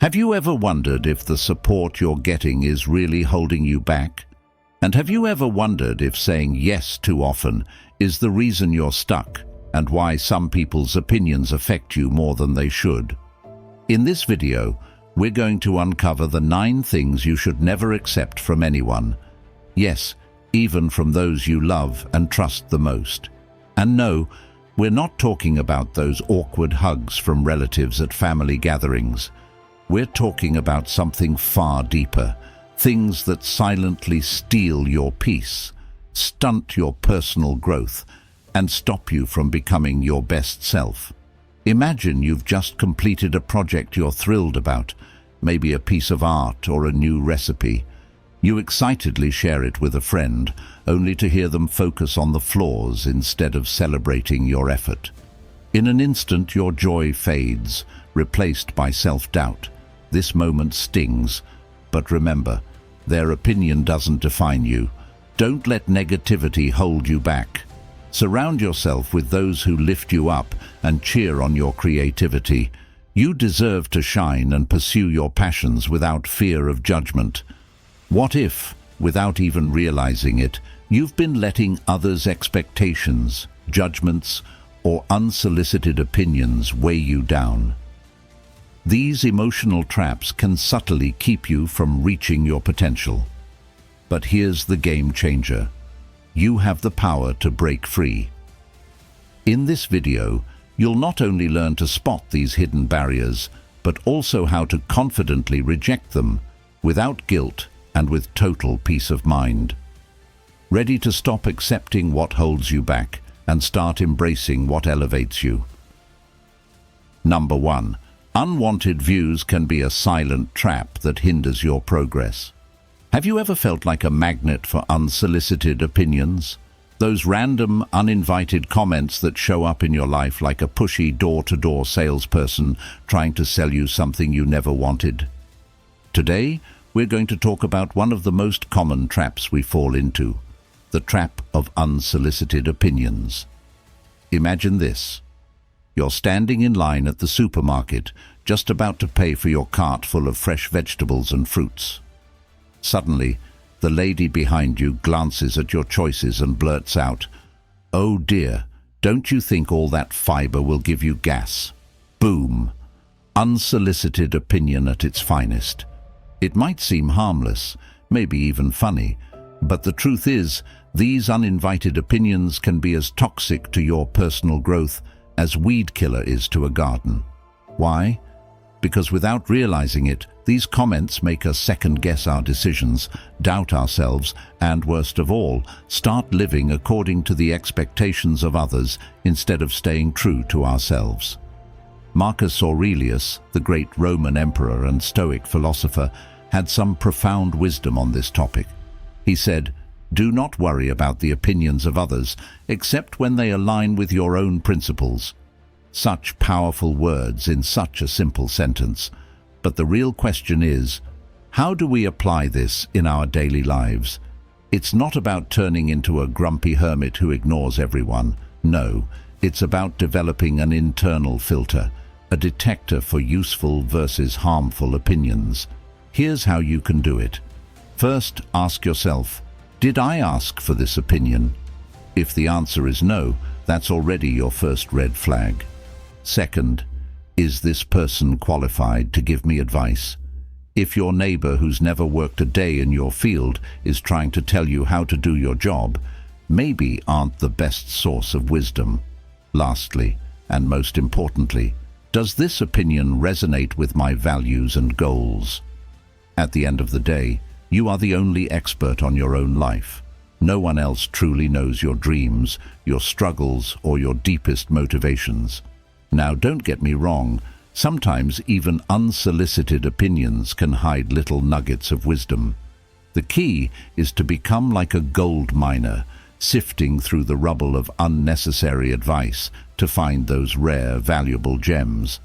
Have you ever wondered if the support you're getting is really holding you back? And have you ever wondered if saying yes too often is the reason you're stuck, and why some people's opinions affect you more than they should? In this video, we're going to uncover the 9 things you should never accept from anyone. Yes, even from those you love and trust the most. And no, we're not talking about those awkward hugs from relatives at family gatherings. We're talking about something far deeper, things that silently steal your peace, stunt your personal growth, and stop you from becoming your best self. Imagine you've just completed a project you're thrilled about, maybe a piece of art or a new recipe. You excitedly share it with a friend, only to hear them focus on the flaws instead of celebrating your effort. In an instant, your joy fades, replaced by self-doubt. This moment stings, but remember, their opinion doesn't define you. Don't let negativity hold you back. Surround yourself with those who lift you up and cheer on your creativity. You deserve to shine and pursue your passions without fear of judgment. What if, without even realizing it, you've been letting others' expectations, judgments, or unsolicited opinions weigh you down? These emotional traps can subtly keep you from reaching your potential. But here's the game changer. You have the power to break free. In this video, you'll not only learn to spot these hidden barriers, but also how to confidently reject them without guilt and with total peace of mind. Ready to stop accepting what holds you back and start embracing what elevates you? Number 1. Unwanted views can be a silent trap that hinders your progress. Have you ever felt like a magnet for unsolicited opinions? Those random, uninvited comments that show up in your life like a pushy door-to-door salesperson trying to sell you something you never wanted? Today, we're going to talk about one of the most common traps we fall into, the trap of unsolicited opinions. Imagine this. You're standing in line at the supermarket, just about to pay for your cart full of fresh vegetables and fruits. Suddenly, the lady behind you glances at your choices and blurts out, "Oh dear, don't you think all that fiber will give you gas?" Boom! Unsolicited opinion at its finest. It might seem harmless, maybe even funny, but the truth is, these uninvited opinions can be as toxic to your personal growth as weed killer is to a garden. Why? Because without realizing it, these comments make us second-guess our decisions, doubt ourselves, and worst of all, start living according to the expectations of others instead of staying true to ourselves. Marcus Aurelius, the great Roman emperor and Stoic philosopher, had some profound wisdom on this topic. He said, "Do not worry about the opinions of others, except when they align with your own principles." Such powerful words in such a simple sentence. But the real question is, how do we apply this in our daily lives? It's not about turning into a grumpy hermit who ignores everyone. No, it's about developing an internal filter, a detector for useful versus harmful opinions. Here's how you can do it. First, ask yourself, did I ask for this opinion? If the answer is no, that's already your first red flag. Second, is this person qualified to give me advice? If your neighbor who's never worked a day in your field is trying to tell you how to do your job, maybe aren't the best source of wisdom. Lastly, and most importantly, does this opinion resonate with my values and goals? At the end of the day, you are the only expert on your own life. No one else truly knows your dreams, your struggles, or your deepest motivations. Now, don't get me wrong, sometimes even unsolicited opinions can hide little nuggets of wisdom. The key is to become like a gold miner, sifting through the rubble of unnecessary advice to find those rare, valuable gems.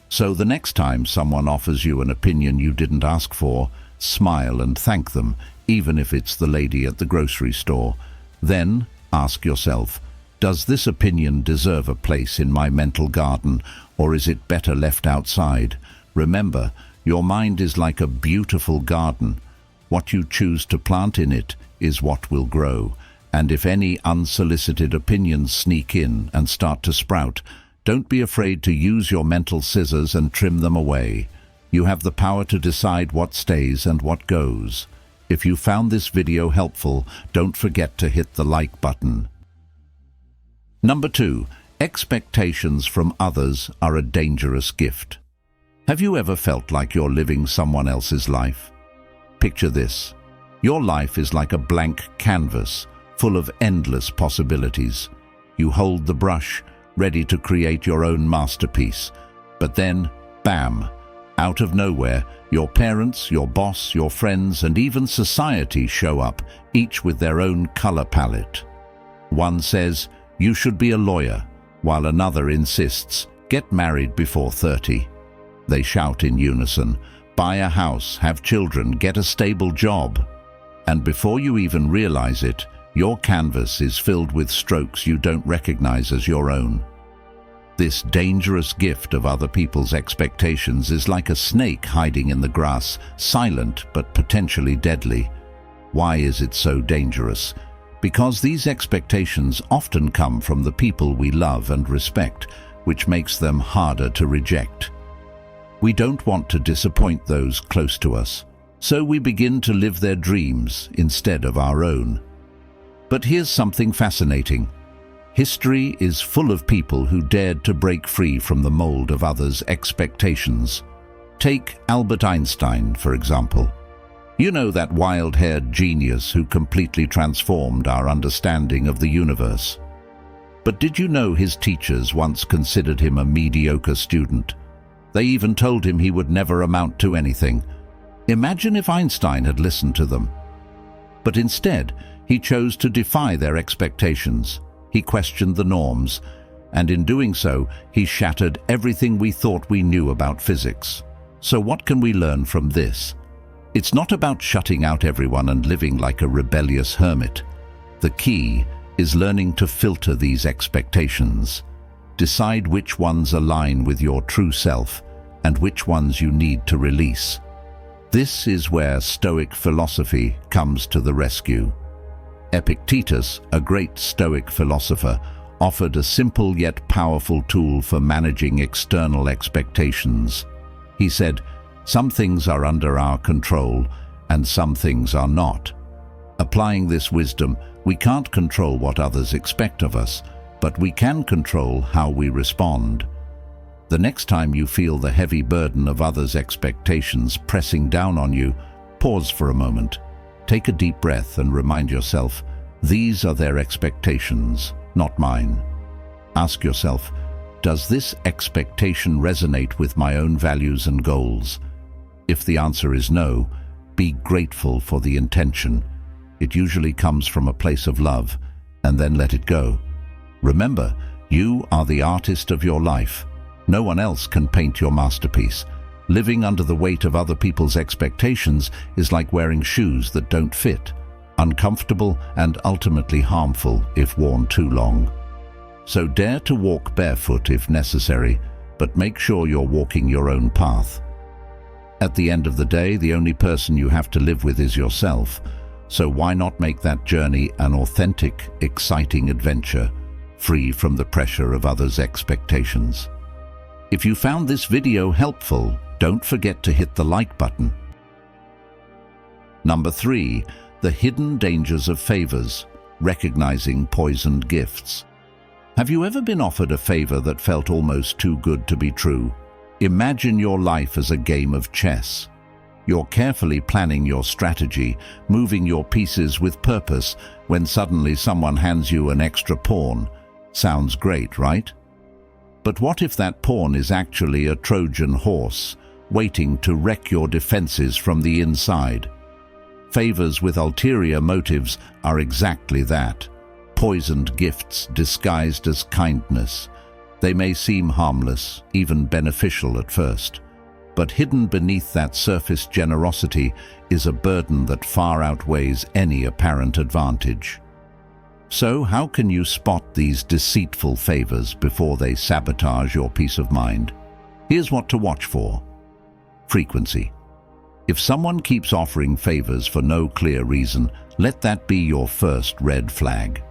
So the next time someone offers you an opinion you didn't ask for, smile and thank them, even if it's the lady at the grocery store. Then ask yourself, does this opinion deserve a place in my mental garden, or is it better left outside? Remember, Your mind is like a beautiful garden. What you choose to plant in it is what will grow. And if any unsolicited opinions sneak in and start to sprout, don't be afraid to use your mental scissors and trim them away. You have the power to decide what stays and what goes. If you found this video helpful, don't forget to hit the like button. Number 2. Expectations from others are a dangerous gift. Have you ever felt like you're living someone else's life? Picture this. Your life is like a blank canvas, full of endless possibilities. You hold the brush, ready to create your own masterpiece. But then, bam! Out of nowhere, your parents, your boss, your friends, and even society show up, each with their own color palette. One says, "You should be a lawyer," while another insists, "Get married before 30. They shout in unison, "Buy a house, have children, get a stable job." And before you even realize it, your canvas is filled with strokes you don't recognize as your own. This dangerous gift of other people's expectations is like a snake hiding in the grass, silent but potentially deadly. Why is it so dangerous? Because these expectations often come from the people we love and respect, which makes them harder to reject. We don't want to disappoint those close to us, so we begin to live their dreams instead of our own. But here's something fascinating. History is full of people who dared to break free from the mold of others' expectations. Take Albert Einstein, for example. You know, that wild-haired genius who completely transformed our understanding of the universe. But did you know his teachers once considered him a mediocre student? They even told him he would never amount to anything. Imagine if Einstein had listened to them. But instead, he chose to defy their expectations. He questioned the norms, and in doing so, he shattered everything we thought we knew about physics. So what can we learn from this? It's not about shutting out everyone and living like a rebellious hermit. The key is learning to filter these expectations. Decide which ones align with your true self and which ones you need to release. This is where Stoic philosophy comes to the rescue. Epictetus, a great Stoic philosopher, offered a simple yet powerful tool for managing external expectations. He said, "Some things are under our control and some things are not." Applying this wisdom, we can't control what others expect of us, but we can control how we respond. The next time you feel the heavy burden of others' expectations pressing down on you, pause for a moment. Take a deep breath and remind yourself, these are their expectations, not mine. Ask yourself, does this expectation resonate with my own values and goals? If the answer is no, be grateful for the intention. It usually comes from a place of love, and then let it go. Remember, you are the artist of your life. No one else can paint your masterpiece. Living under the weight of other people's expectations is like wearing shoes that don't fit, uncomfortable and ultimately harmful if worn too long. So dare to walk barefoot if necessary, but make sure you're walking your own path. At the end of the day, the only person you have to live with is yourself, so why not make that journey an authentic, exciting adventure, free from the pressure of others' expectations? If you found this video helpful, don't forget to hit the like button. Number 3, the hidden dangers of favors, recognizing poisoned gifts. Have you ever been offered a favor that felt almost too good to be true? Imagine your life as a game of chess. You're carefully planning your strategy, moving your pieces with purpose, when suddenly someone hands you an extra pawn. Sounds great, right? But what if that pawn is actually a Trojan horse, waiting to wreck your defenses from the inside? Favors with ulterior motives are exactly that. Poisoned gifts disguised as kindness. They may seem harmless, even beneficial at first, but hidden beneath that surface generosity is a burden that far outweighs any apparent advantage. So how can you spot these deceitful favors before they sabotage your peace of mind? Here's what to watch for. frequency. If someone keeps offering favors for no clear reason, let that be your first red flag.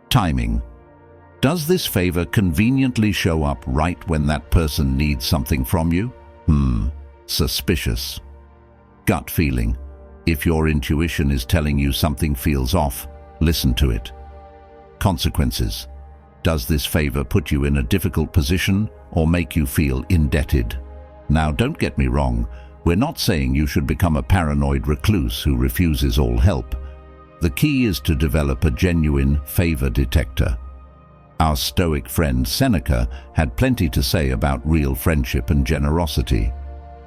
Timing. Does this favor conveniently show up right when that person needs something from you? Suspicious. Gut feeling. If your intuition is telling you something feels off, listen to it. Consequences. Does this favor put you in a difficult position or make you feel indebted? Now, don't get me wrong, we're not saying you should become a paranoid recluse who refuses all help. The key is to develop a genuine favor detector. Our Stoic friend Seneca had plenty to say about real friendship and generosity.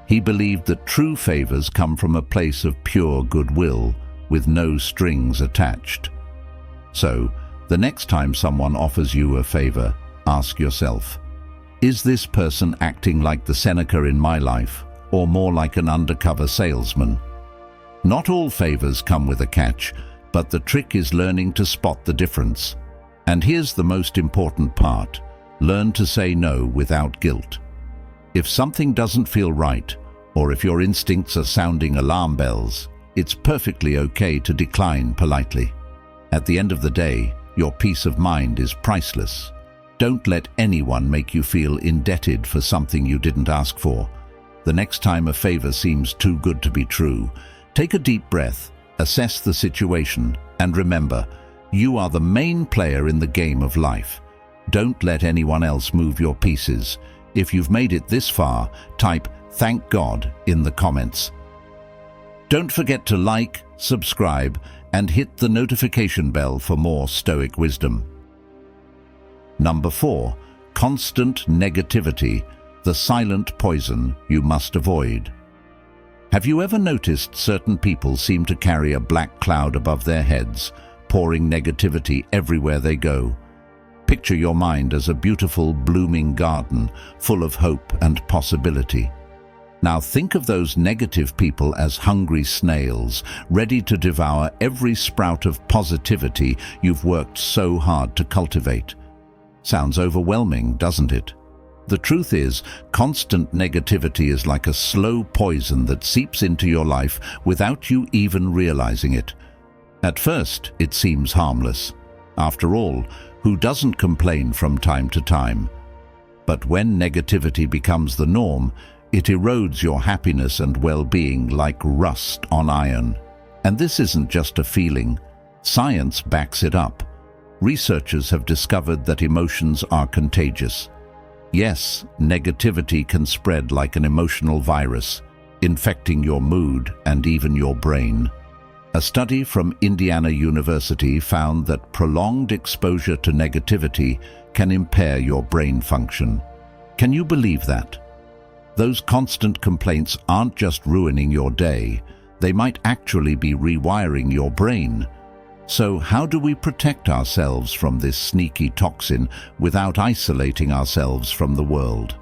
He believed that true favors come from a place of pure goodwill, with no strings attached. So, the next time someone offers you a favor, ask yourself, is this person acting like the Seneca in my life, or more like an undercover salesman? Not all favors come with a catch, but the trick is learning to spot the difference. And here's the most important part: learn to say no without guilt. If something doesn't feel right, or if your instincts are sounding alarm bells, it's perfectly okay to decline politely. At the end of the day, your peace of mind is priceless. Don't let anyone make you feel indebted for something you didn't ask for. The next time a favor seems too good to be true, take a deep breath, assess the situation, and remember, you are the main player in the game of life. Don't let anyone else move your pieces. If you've made it this far, type "Thank God" in the comments. Don't forget to like, subscribe, and hit the notification bell for more Stoic wisdom. Number 4. Constant negativity, the silent poison you must avoid. Have you ever noticed certain people seem to carry a black cloud above their heads, pouring negativity everywhere they go? Picture your mind as a beautiful, blooming garden, full of hope and possibility. Now think of those negative people as hungry snails, ready to devour every sprout of positivity you've worked so hard to cultivate. Sounds overwhelming, doesn't it? The truth is, constant negativity is like a slow poison that seeps into your life without you even realizing it. At first, it seems harmless. After all, who doesn't complain from time to time? But when negativity becomes the norm, it erodes your happiness and well-being like rust on iron. And this isn't just a feeling. Science backs it up. Researchers have discovered that emotions are contagious. Yes, negativity can spread like an emotional virus, infecting your mood and even your brain. A study from Indiana University found that prolonged exposure to negativity can impair your brain function. Can you believe that? Those constant complaints aren't just ruining your day, they might actually be rewiring your brain. So how do we protect ourselves from this sneaky toxin without isolating ourselves from the world?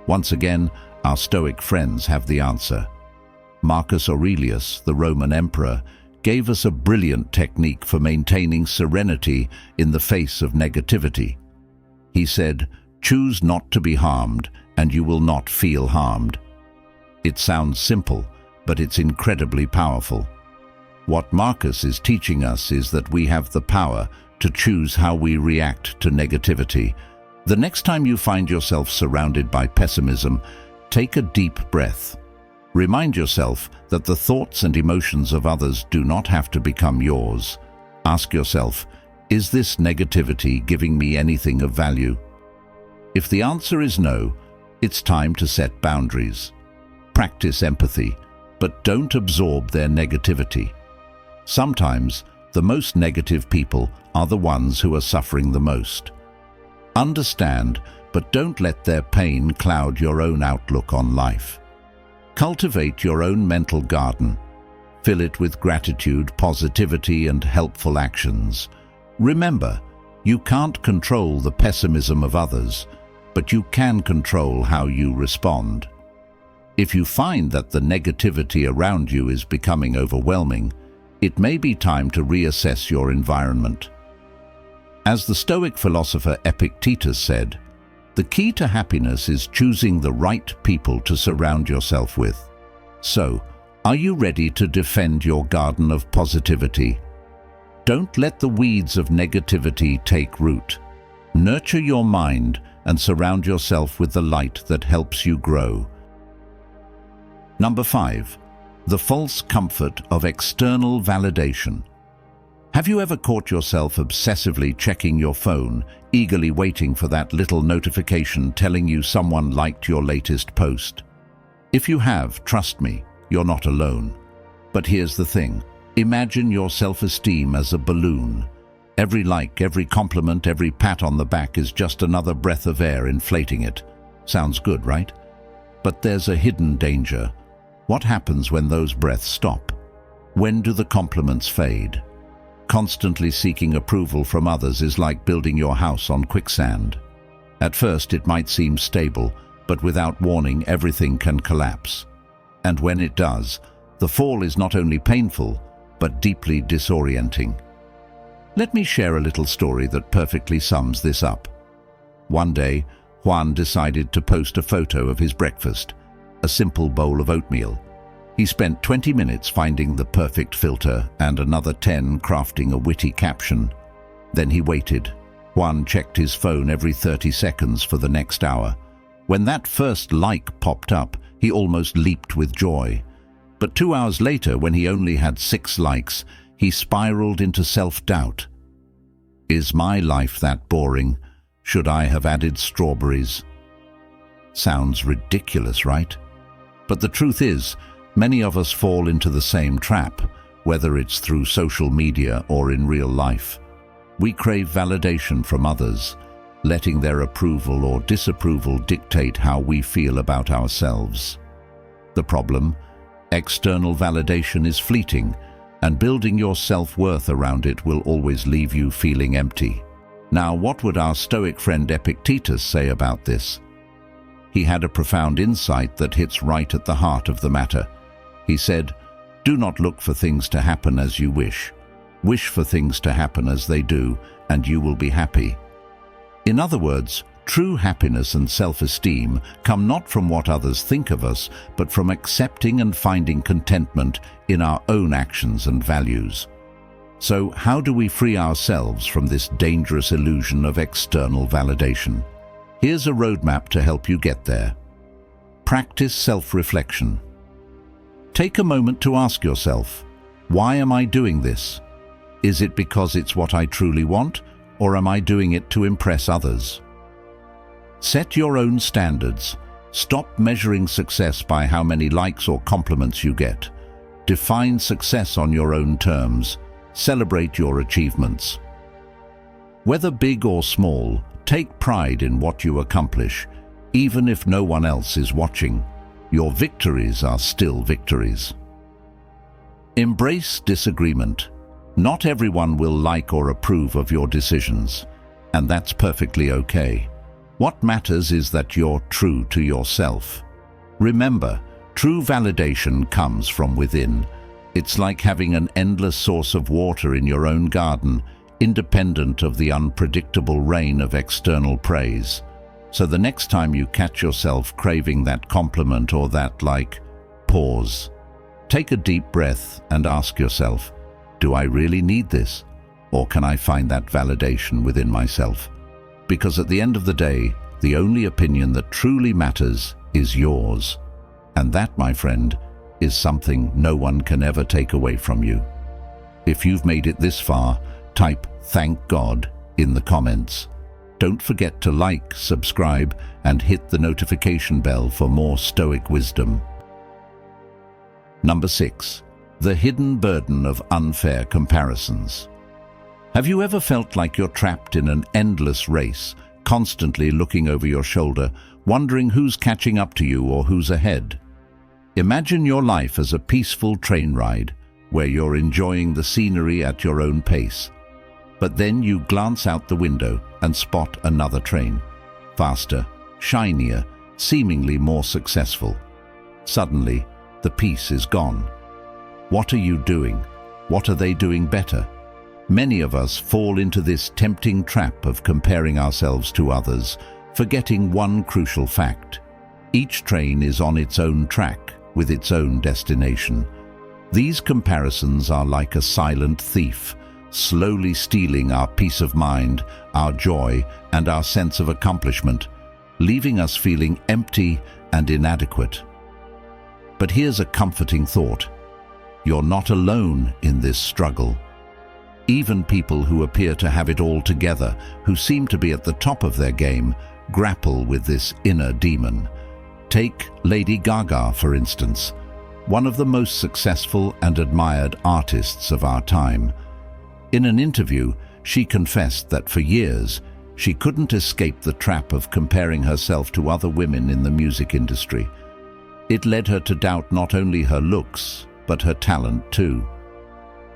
Once again, our Stoic friends have the answer. Marcus Aurelius, the Roman emperor, gave us a brilliant technique for maintaining serenity in the face of negativity. He said, "Choose not to be harmed, and you will not feel harmed." It sounds simple, but it's incredibly powerful. What Marcus is teaching us is that we have the power to choose how we react to negativity. The next time you find yourself surrounded by pessimism, take a deep breath. Remind yourself that the thoughts and emotions of others do not have to become yours. Ask yourself, is this negativity giving me anything of value? If the answer is no, it's time to set boundaries. Practice empathy, but don't absorb their negativity. Sometimes, the most negative people are the ones who are suffering the most. Understand, but don't let their pain cloud your own outlook on life. Cultivate your own mental garden. Fill it with gratitude, positivity, and helpful actions. Remember, you can't control the pessimism of others, but you can control how you respond. If you find that the negativity around you is becoming overwhelming, it may be time to reassess your environment. As the Stoic philosopher Epictetus said, The key to happiness is choosing the right people to surround yourself with. So, are you ready to defend your garden of positivity? Don't let the weeds of negativity take root. Nurture your mind and surround yourself with the light that helps you grow. Number 5. The false comfort of external validation. Have you ever caught yourself obsessively checking your phone, eagerly waiting for that little notification telling you someone liked your latest post? If you have, trust me, you're not alone. But here's the thing. Imagine your self-esteem as a balloon. Every like, every compliment, every pat on the back is just another breath of air inflating it. Sounds good, right? But there's a hidden danger. What happens when those breaths stop? When do the compliments fade? Constantly seeking approval from others is like building your house on quicksand. At first it might seem stable, but without warning everything can collapse. And when it does, the fall is not only painful, but deeply disorienting. Let me share a little story that perfectly sums this up. One day, Juan decided to post a photo of his breakfast, a simple bowl of oatmeal. He spent 20 minutes finding the perfect filter and another 10 crafting a witty caption. Then he waited. Juan checked his phone every 30 seconds for the next hour. When that first like popped up, he almost leaped with joy. But 2 hours later, when he only had 6 likes, he spiraled into self-doubt. Is my life that boring? Should I have added strawberries? Sounds ridiculous, right? But the truth is, many of us fall into the same trap, whether it's through social media or in real life. We crave validation from others, letting their approval or disapproval dictate how we feel about ourselves. The problem? External validation is fleeting, and building your self-worth around it will always leave you feeling empty. Now, what would our Stoic friend Epictetus say about this? He had a profound insight that hits right at the heart of the matter. He said, "Do not look for things to happen as you wish. Wish for things to happen as they do, and you will be happy." In other words, true happiness and self-esteem come not from what others think of us, but from accepting and finding contentment in our own actions and values. So, how do we free ourselves from this dangerous illusion of external validation? Here's a roadmap to help you get there. Practice self-reflection. Take a moment to ask yourself, why am I doing this? Is it because it's what I truly want, or am I doing it to impress others? Set your own standards. Stop measuring success by how many likes or compliments you get. Define success on your own terms. Celebrate your achievements. Whether big or small, take pride in what you accomplish, even if no one else is watching. Your victories are still victories. Embrace disagreement. Not everyone will like or approve of your decisions, and that's perfectly okay. What matters is that you're true to yourself. Remember, true validation comes from within. It's like having an endless source of water in your own garden, independent of the unpredictable rain of external praise. So the next time you catch yourself craving that compliment or that like, pause. Take a deep breath and ask yourself, do I really need this? Or can I find that validation within myself? Because at the end of the day, the only opinion that truly matters is yours. And that, my friend, is something no one can ever take away from you. If you've made it this far, type "Thank God" in the comments. Don't forget to like, subscribe, and hit the notification bell for more Stoic wisdom. Number 6. The hidden burden of unfair comparisons. Have you ever felt like you're trapped in an endless race, constantly looking over your shoulder, wondering who's catching up to you or who's ahead? Imagine your life as a peaceful train ride, where you're enjoying the scenery at your own pace. But then you glance out the window and spot another train, faster, shinier, seemingly more successful. Suddenly, the peace is gone. What are you doing? What are they doing better? Many of us fall into this tempting trap of comparing ourselves to others, forgetting one crucial fact. Each train is on its own track, with its own destination. These comparisons are like a silent thief, slowly stealing our peace of mind, our joy, and our sense of accomplishment, leaving us feeling empty and inadequate. But here's a comforting thought. You're not alone in this struggle. Even people who appear to have it all together, who seem to be at the top of their game, grapple with this inner demon. Take Lady Gaga, for instance, one of the most successful and admired artists of our time. In an interview, she confessed that for years, she couldn't escape the trap of comparing herself to other women in the music industry. It led her to doubt not only her looks, but her talent too.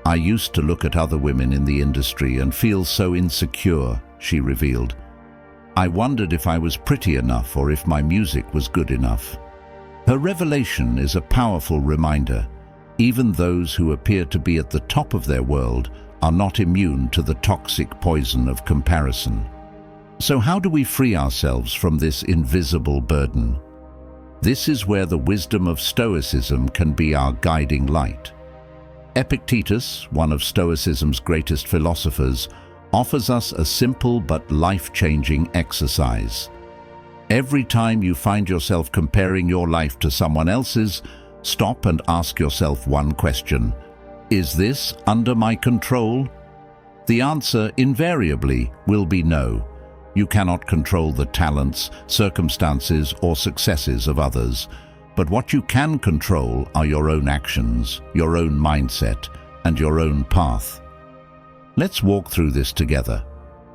"I used to look at other women in the industry and feel so insecure," she revealed. "I wondered if I was pretty enough or if my music was good enough." Her revelation is a powerful reminder. Even those who appear to be at the top of their world are not immune to the toxic poison of comparison. So how do we free ourselves from this invisible burden? This is where the wisdom of Stoicism can be our guiding light. Epictetus, one of Stoicism's greatest philosophers, offers us a simple but life-changing exercise. Every time you find yourself comparing your life to someone else's, stop and ask yourself one question. Is this under my control? The answer invariably will be no. You cannot control the talents, circumstances, or successes of others. But what you can control are your own actions, your own mindset, and your own path. Let's walk through this together.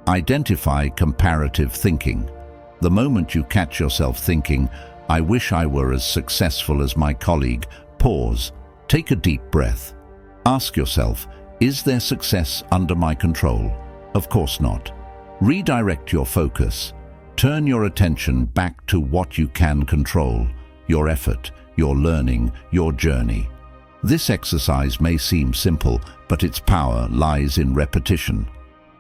Identify comparative thinking. The moment you catch yourself thinking, "I wish I were as successful as my colleague," pause, take a deep breath. Ask yourself, is their success under my control? Of course not. Redirect your focus. Turn your attention back to what you can control. Your effort, your learning, your journey. This exercise may seem simple, but its power lies in repetition.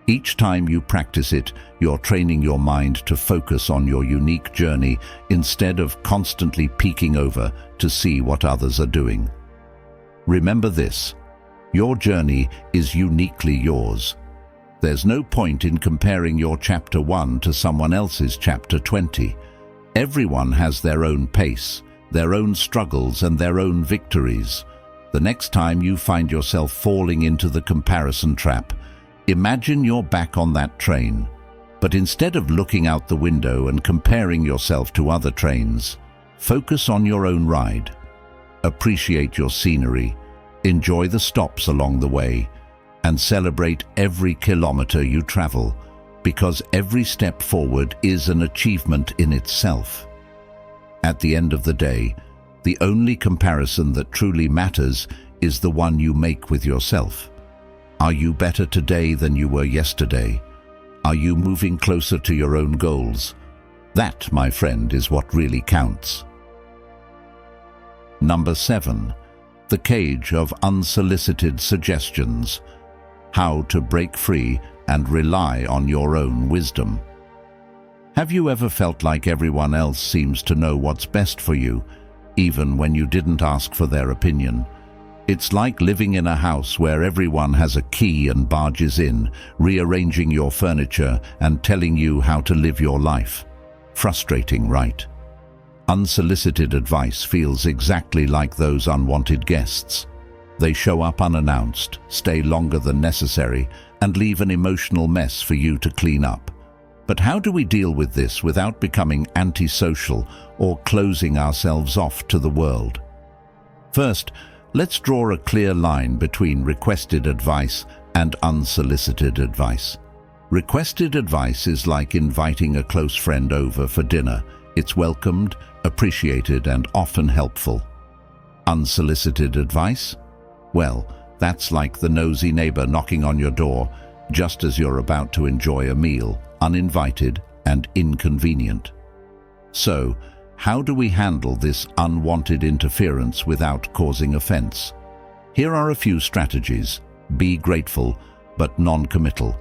Each time you practice it, you're training your mind to focus on your unique journey instead of constantly peeking over to see what others are doing. Remember this: your journey is uniquely yours. There's no point in comparing your chapter 1 to someone else's chapter 20. Everyone has their own pace, their own struggles, and their own victories. The next time you find yourself falling into the comparison trap, imagine you're back on that train. But instead of looking out the window and comparing yourself to other trains, focus on your own ride. Appreciate your scenery, enjoy the stops along the way, and celebrate every kilometer you travel, because every step forward is an achievement in itself. At the end of the day, the only comparison that truly matters is the one you make with yourself. Are you better today than you were yesterday? Are you moving closer to your own goals? That, my friend, is what really counts. Number 7. The cage of unsolicited suggestions. How to break free and rely on your own wisdom. Have you ever felt like everyone else seems to know what's best for you, even when you didn't ask for their opinion? It's like living in a house where everyone has a key and barges in, rearranging your furniture and telling you how to live your life. Frustrating, right? Unsolicited advice feels exactly like those unwanted guests. They show up unannounced, stay longer than necessary, and leave an emotional mess for you to clean up. But how do we deal with this without becoming antisocial or closing ourselves off to the world? First, let's draw a clear line between requested advice and unsolicited advice. Requested advice is like inviting a close friend over for dinner. It's welcomed, appreciated, and often helpful. Unsolicited advice? Well, that's like the nosy neighbor knocking on your door just as you're about to enjoy a meal, uninvited and inconvenient. So, how do we handle this unwanted interference without causing offense? Here are a few strategies. Be grateful, but non-committal.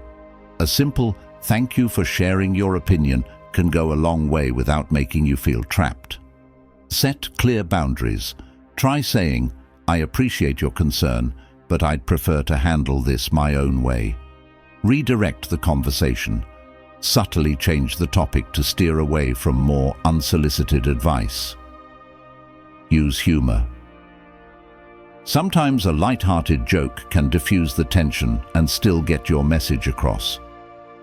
A simple "thank you for sharing your opinion" can go a long way without making you feel trapped. Set clear boundaries. Try saying, "I appreciate your concern, but I'd prefer to handle this my own way." Redirect the conversation. Subtly change the topic to steer away from more unsolicited advice. Use humor. Sometimes a light-hearted joke can diffuse the tension and still get your message across.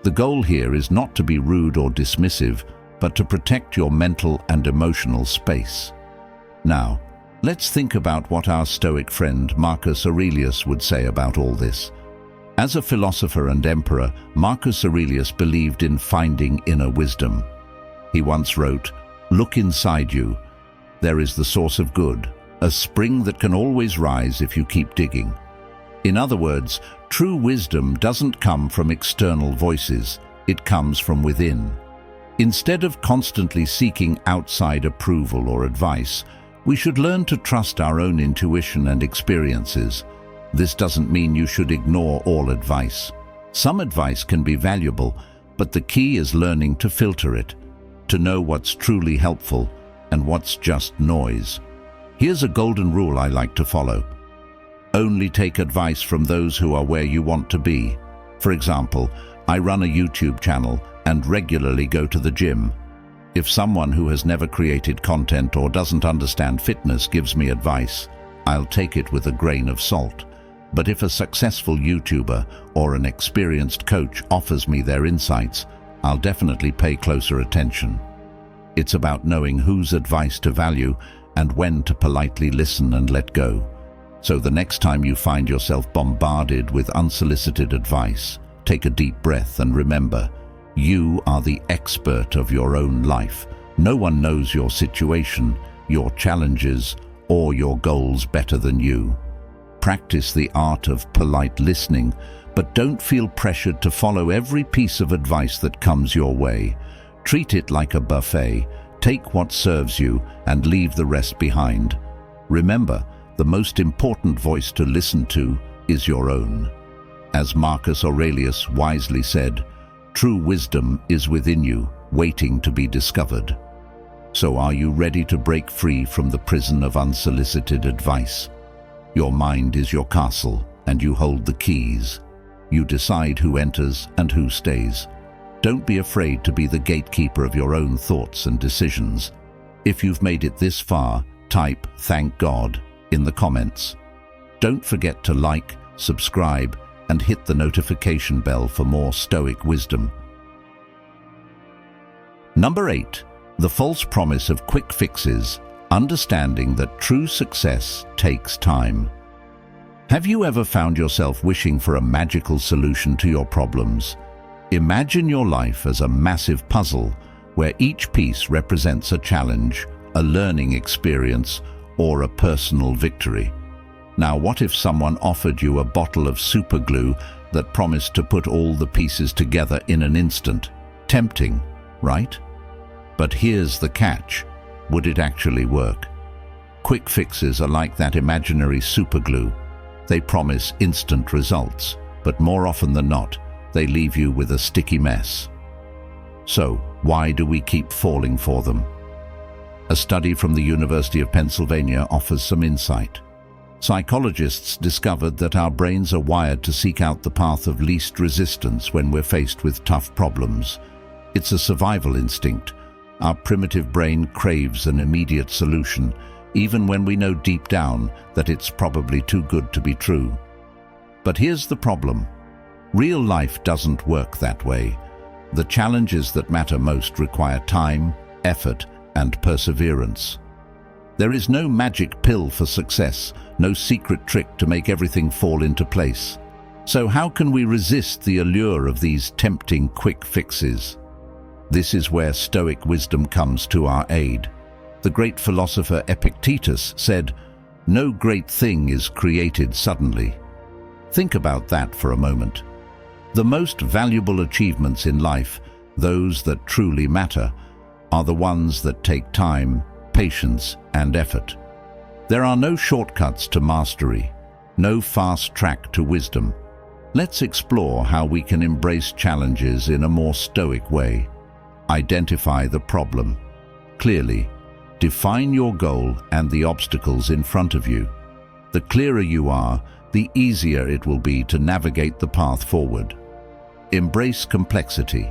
The goal here is not to be rude or dismissive, but to protect your mental and emotional space. Now, let's think about what our Stoic friend Marcus Aurelius would say about all this. As a philosopher and emperor, Marcus Aurelius believed in finding inner wisdom. He once wrote, "Look inside you. There is the source of good, a spring that can always rise if you keep digging." In other words, true wisdom doesn't come from external voices, it comes from within. Instead of constantly seeking outside approval or advice, we should learn to trust our own intuition and experiences. This doesn't mean you should ignore all advice. Some advice can be valuable, but the key is learning to filter it, to know what's truly helpful and what's just noise. Here's a golden rule I like to follow. Only take advice from those who are where you want to be. For example, I run a YouTube channel and regularly go to the gym. If someone who has never created content or doesn't understand fitness gives me advice, I'll take it with a grain of salt. But if a successful YouTuber or an experienced coach offers me their insights, I'll definitely pay closer attention. It's about knowing whose advice to value and when to politely listen and let go. So the next time you find yourself bombarded with unsolicited advice, take a deep breath and remember, you are the expert of your own life. No one knows your situation, your challenges, or your goals better than you. Practice the art of polite listening, but don't feel pressured to follow every piece of advice that comes your way. Treat it like a buffet. Take what serves you and leave the rest behind. Remember, the most important voice to listen to is your own. As Marcus Aurelius wisely said, true wisdom is within you, waiting to be discovered. So are you ready to break free from the prison of unsolicited advice? Your mind is your castle, and you hold the keys. You decide who enters and who stays. Don't be afraid to be the gatekeeper of your own thoughts and decisions. If you've made it this far, type "Thank God" in the comments. Don't forget to like, subscribe, and hit the notification bell for more Stoic wisdom. Number 8. The false promise of quick fixes, understanding that true success takes time. Have you ever found yourself wishing for a magical solution to your problems? Imagine your life as a massive puzzle where each piece represents a challenge, a learning experience, or a personal victory. Now, what if someone offered you a bottle of super glue that promised to put all the pieces together in an instant? Tempting, right? But here's the catch. Would it actually work? Quick fixes are like that imaginary super glue. They promise instant results, but more often than not, they leave you with a sticky mess. So, why do we keep falling for them? A study from the University of Pennsylvania offers some insight. Psychologists discovered that our brains are wired to seek out the path of least resistance when we're faced with tough problems. It's a survival instinct. Our primitive brain craves an immediate solution, even when we know deep down that it's probably too good to be true. But here's the problem. Real life doesn't work that way. The challenges that matter most require time, effort, and perseverance. There is no magic pill for success, no secret trick to make everything fall into place. So how can we resist the allure of these tempting quick fixes? This is where Stoic wisdom comes to our aid. The great philosopher Epictetus said, "No great thing is created suddenly." Think about that for a moment. The most valuable achievements in life, those that truly matter, are the ones that take time, patience, and effort. There are no shortcuts to mastery, no fast track to wisdom. Let's explore how we can embrace challenges in a more stoic way. Identify the problem clearly. Define your goal and the obstacles in front of you. The clearer you are, the easier it will be to navigate the path forward. Embrace complexity.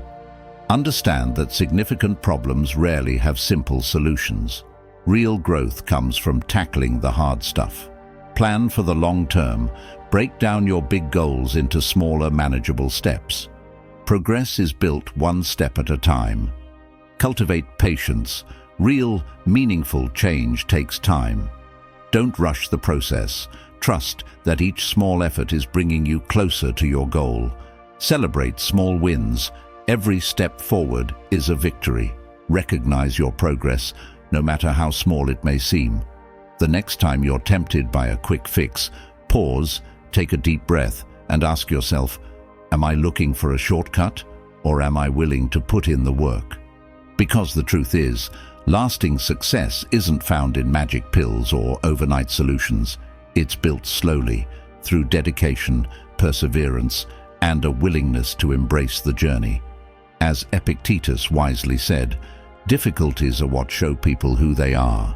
Understand that significant problems rarely have simple solutions. Real growth comes from tackling the hard stuff. Plan for the long term. Break down your big goals into smaller, manageable steps. Progress is built one step at a time. Cultivate patience. Real, meaningful change takes time. Don't rush the process. Trust that each small effort is bringing you closer to your goal. Celebrate small wins. Every step forward is a victory. Recognize your progress, no matter how small it may seem. The next time you're tempted by a quick fix, pause, take a deep breath, and ask yourself, am I looking for a shortcut, or am I willing to put in the work? Because the truth is, lasting success isn't found in magic pills or overnight solutions. It's built slowly, through dedication, perseverance, and a willingness to embrace the journey. As Epictetus wisely said, difficulties are what show people who they are.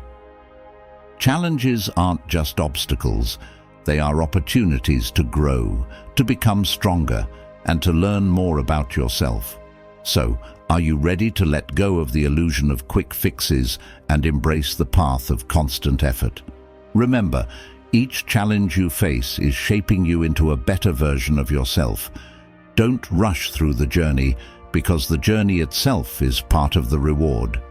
Challenges aren't just obstacles, they are opportunities to grow, to become stronger, and to learn more about yourself. So, are you ready to let go of the illusion of quick fixes and embrace the path of constant effort? Remember, each challenge you face is shaping you into a better version of yourself. Don't rush through the journey, because the journey itself is part of the reward.